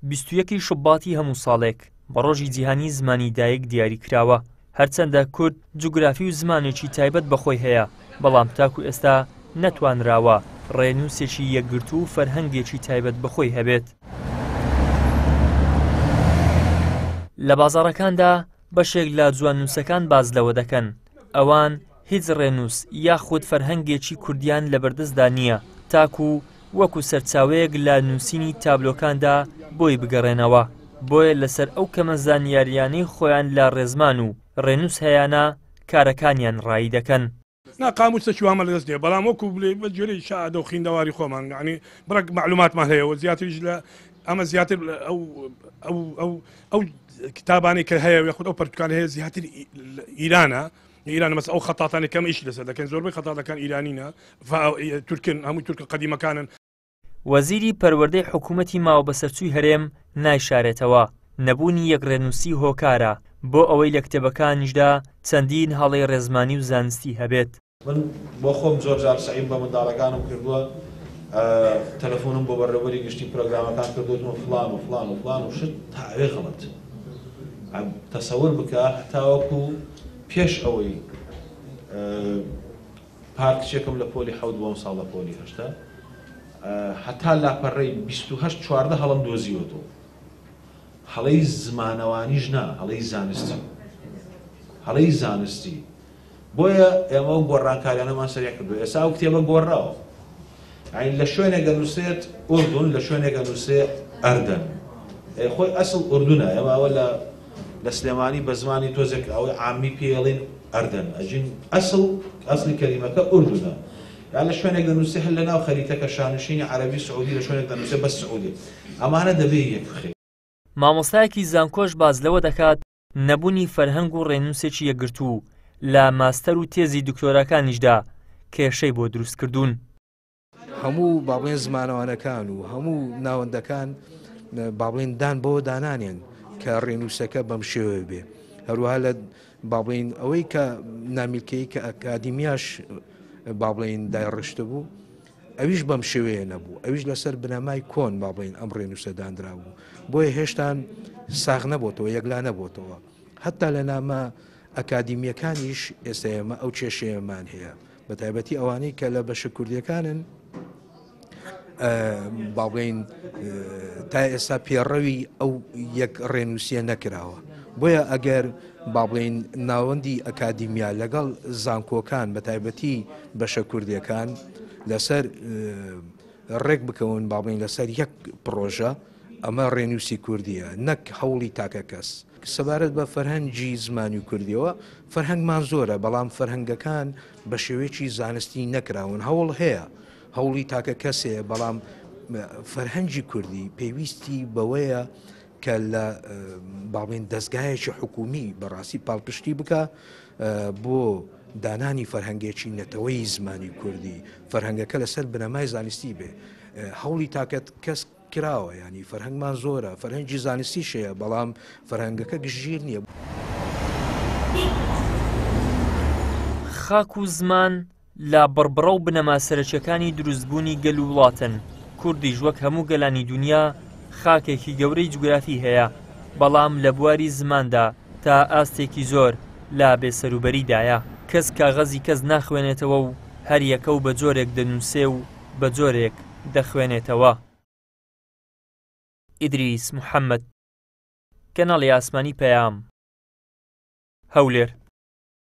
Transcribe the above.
21 شوباتی هەموو ساڵێک بە ڕۆژی جیهانی زمانی دایک دیاری کراوە. هەرچەندە کورد جوگرافی و زمانێکی تایبەت بەخۆی هەیە، بەڵام تاکو ئێستا نەتوانراوە ڕێنووسێکی یەکگرتوو و فەرهەنگێکی تایبەت بەخۆی هەبێت. لە بازاڕەکاندا بەشێک لە جواننووسەکان باز لەوە دەکەن ئەوان هیچ ڕێنووس یاخود فەرهەنگێکی کوردیان لەبەردەستدا نییە، تاکو وەکو سەرچاوەیەک لە نووسینی تابلۆکاندا بۆی بگەڕێنەوە. بۆیە لەسەر ئەو کەمە زانیاریانەی خۆیان لە ڕێزمان و ڕێنووس هەیەە کارەکانیان ڕایی دەکەن. قاموسێکی وامە لەدەست دێ، بەڵام وەکو بڵێ بە جۆرەی شعادە و خوێندەواری خۆمان، یعنی بڕێک معلوماتمان هەیەەوە زیاتریش لە ئەمە زیاتر ئەو کتابانی کە هەیە یاخود ئەو پەرتوکان هەیە زیاتر ئیرانە مەس ئەو خەتاتانی کەم ئیش لەسەر دەکەن، زۆربەی خەتاتەکان ئیرانینە تورکن، هەمووی تورکە قەدیمەکانن. وەزیری پەروەردەی حکوومەتی ماوە بەسەرچووی هەرێم نایشارێتەوە نەبوونی یەک ڕێنووسی هۆکارە بۆ ئەوەی لە کتێبەکانیشدا چەندین هەڵەی ڕێزمانی و زانستی هەبێت. من بۆ خۆم زۆر جار سعیم بە منداڵەکانم کردووە، تەلەفۆنم بۆ بەڕێوەبەری گشتی پرۆگرامەکان کردوتمە فلان و فلان و فلان و شت تاوێ غەڵەت. تەسەور بکە هەتاوەکو پێش ئەوەی پارکچێکم لە پۆلی 7 ساڵ لە پۆلی 8 هەتا لاپەڕەی 28-14 هەڵم دۆزیوەتەوە. هەڵەی زمانەوانیش نا، هەڵەی زانستی. بۆیە ئێمە گۆڕانکاریانەمان سەریع کردو. ئێستا ئەو کتێبە گۆڕاوە، لە شوێنێک دەنووسێت ئوردون، لە شوێنێک دەنووسێت ئەردەن. خۆی ئەسڵ ئوردونە، ئێمەوە لە سلێمانی بە زمانی تۆزێک ئەوەی عامی پێڵین ئەردەن، ئەجین ئەسڵی کەلیمەکە ئوردونە. یا لە شوێنێک دەنووسێت هەر لە ناو خەریتەکە شانشینی عەرەبی سعودی لە شوێنێک دەنووسێت بەس سعودی. ئەمانە دەبێت یەک بخێت. مامۆستایەکی زانکۆش باز لەوە دەکات نەبوونی فەرهەنگ و ڕێنووسێکی یەکگرتوو لە ماستەر و تێزی دکتۆرەکانیشدا کێشەی بۆ دروستکردوون. هەموو باڵێن زمانەوانەکان و هەموو ناوەندەکان باڵێن دان بۆ دانانێن کە ڕێنووسەکە بەم شێوە بێ. هەروەها لە باڵێن ئەوەی کە نامیلکەی کە ئەکادیمیاش باڵێن دایڕشتە بوو، ئەویش بەم شێوەیە نەبوو، ئەویش لەسەر بنەمای کۆن باڵێن ئەم ڕێنووسە دانرا بوو. بۆیە هێشتان ساغ نەبووتەوە، یەکلا نەبووتەوە. هەتا لە نامە ئەکادیمیەکانیش ئێستا ئێمە ئەو کێشەیەمان هەیە، بە تایبەتی ئەوانەی کە لە بەشە کوردیەکانن باڵێن تا ئێستا پێڕەوی ئەو یەک ڕێنووسیە نەکراوە. بۆیە ئەگەر باڵێن ناوەندی ئەکادیمیا لەگەڵ زانکۆکان بە تایبەتی بەشە کوردیەکان لەسەر ڕێک بکەون باڵێن لەسەر یەک پرۆژە، ئەمە ڕێنووسی کوردیە نەک هەوڵی تاکە کەس. سەبارەت بە فەرهەنگی زمانی و کوردیەوە فەرهەنگمان زۆرە، بەڵام فەرهەنگەکان بە شێوەیەکی زانستی نەکراون. هەوڵ هەیە، هەوڵی تاکە کەسێ، بەڵام فەرهەنگی کوردی پێویستی بەوەیە کە لە باڵێن دەستگایەکی حکومی بەڕاستی پاڵپشتی بکە بۆ دانانی فەرهەنگێکی نەتەوەی زمانی کوردی، فەرهەنگەکە لەسەر بنەمای زانستی بێ. هەوڵی تاکە کەس کراوە، ینی فەرهەنگمان زۆرە، فەرهەنگی زانستیش هەیە، بەڵام فەرهەنگەکە گشتگیر نییە. خاک و زمان لە بڕبڕە و بنەما سەرەکیەکانی دروستبوونی گەل و وڵاتن. کوردیش وەک هەموو گەلانی دنیا خاکێکی گەورەی جوگرافی هەیە، بەڵام لە بواری زماندا تا ئاستێکی زۆر لا بێسەروبەریدایە. کەس کاغەزی کەس ناخوێنێتەوە و هەر یەکە و بە جۆرێک دەنووسێ و بە جۆرێک دەخوێنێتەوە. ئیدریس محەممەد، کەناڵی ئاسمانی پەیام، هەولێر.